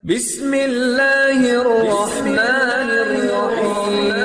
بسم اللہ الرحمن الرحیم۔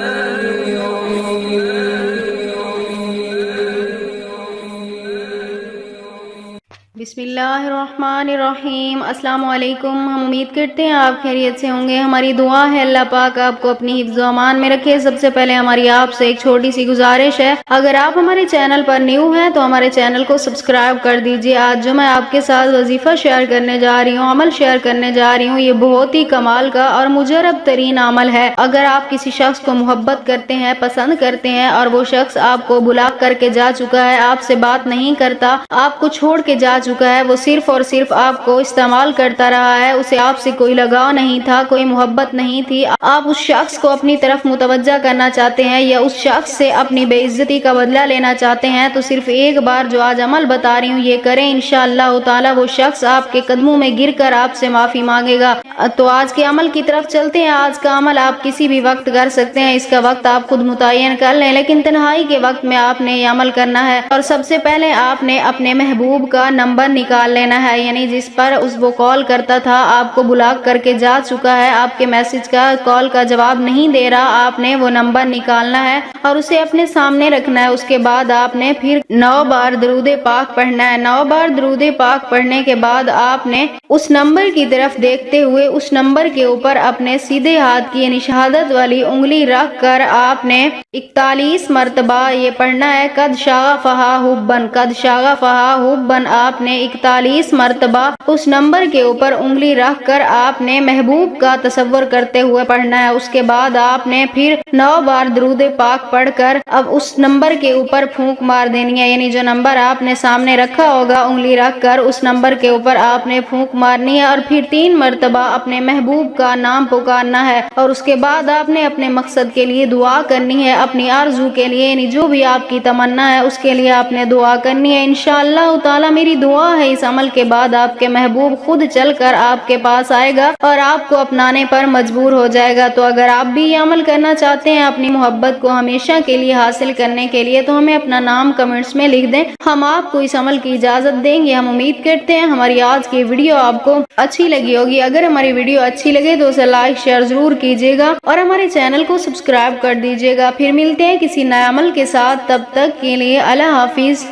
بسم اللہ الرحمن الرحیم۔ السلام علیکم۔ ہم امید کرتے ہیں آپ خیریت سے ہوں گے۔ ہماری دعا ہے اللہ پاک آپ کو اپنی حفظ و امان میں رکھے۔ سب سے پہلے ہماری آپ سے ایک چھوٹی سی گزارش ہے، اگر آپ ہمارے چینل پر نیو ہیں تو ہمارے چینل کو سبسکرائب کر دیجیے۔ آج جو میں آپ کے ساتھ وظیفہ شیئر کرنے جا رہی ہوں، عمل شیئر کرنے جا رہی ہوں، یہ بہت ہی کمال کا اور مجرب ترین عمل ہے۔ اگر آپ کسی شخص کو محبت کرتے ہیں، پسند کرتے ہیں اور وہ شخص آپ کو بلاک کر کے جا چکا ہے، آپ سے بات نہیں کرتا، آپ کو چھوڑ کے جا چکا ہے، وہ صرف اور صرف آپ کو استعمال کرتا رہا ہے، اسے آپ سے کوئی لگاؤ نہیں تھا، کوئی محبت نہیں تھی، آپ اس شخص کو اپنی طرف متوجہ کرنا چاہتے ہیں یا اس شخص سے اپنی بے عزتی کا بدلہ لینا چاہتے ہیں، تو صرف ایک بار جو آج عمل بتا رہی ہوں یہ کریں، انشاءاللہ تعالی وہ شخص آپ کے قدموں میں گر کر آپ سے معافی مانگے گا۔ تو آج کے عمل کی طرف چلتے ہیں۔ آج کا عمل آپ کسی بھی وقت کر سکتے ہیں، اس کا وقت آپ خود متعین کر لیں، لیکن تنہائی کے وقت میں آپ نے یہ عمل کرنا ہے۔ اور سب سے پہلے آپ نے اپنے محبوب کا نمبر نکال لینا ہے، یعنی جس پر وہ کال کرتا تھا، آپ کو بلاک کر کے جا چکا ہے، آپ کے میسج کا کال کا جواب نہیں دے رہا، آپ نے وہ نمبر نکالنا ہے اور اسے اپنے سامنے رکھنا ہے۔ اس کے بعد آپ نے پھر 9 بار درود پاک پڑھنا ہے۔ 9 بار درود پاک پڑھنے کے بعد آپ نے اس نمبر کی طرف دیکھتے ہوئے اس نمبر کے اوپر اپنے سیدھے ہاتھ کی یعنی شہادت والی انگلی رکھ کر آپ نے 41 مرتبہ یہ پڑھنا ہے، قد شغفہا حبن، قد شغفہا حبن۔ آپ نے 41 مرتبہ اس نمبر کے اوپر انگلی رکھ کر آپ نے محبوب کا تصور کرتے ہوئے پڑھنا ہے۔ اس کے بعد آپ نے پھر 9 بار درود پاک پڑھ کر اب اس نمبر کے اوپر پھونک مار دینی ہے، یعنی جو نمبر آپ نے سامنے رکھا ہوگا انگلی رکھ کر اس نمبر کے اوپر آپ نے پھونک مارنی ہے اور پھر 3 مرتبہ اپنے محبوب کا نام پکارنا ہے اور اس کے بعد آپ نے اپنے مقصد کے لیے دعا کرنی ہے، اپنی آرزو کے لیے، یعنی جو بھی آپ کی تمنا ہے اس کے لیے آپ نے دعا کرنی ہے۔ انشاءاللہ تعالی میری دعا ہے اس عمل کے بعد آپ کے محبوب خود چل کر آپ کے پاس آئے گا اور آپ کو اپنانے پر مجبور ہو جائے گا۔ تو اگر آپ بھی یہ عمل کرنا چاہتے ہیں اپنی محبت کو ہمیشہ کے لیے حاصل کرنے کے لیے، تو ہمیں اپنا نام کمنٹس میں لکھ دیں، ہم آپ کو اس عمل کی اجازت دیں گے۔ ہم امید کرتے ہیں ہماری آج کی ویڈیو آپ کو اچھی لگی ہوگی۔ اگر ہماری ویڈیو اچھی لگے تو اسے لائک شیئر ضرور کیجیے گا اور ہمارے چینل کو سبسکرائب کر دیجیے گا۔ پھر ملتے ہیں کسی نئے عمل کے ساتھ، تب تک کے لیے اللہ حافظ۔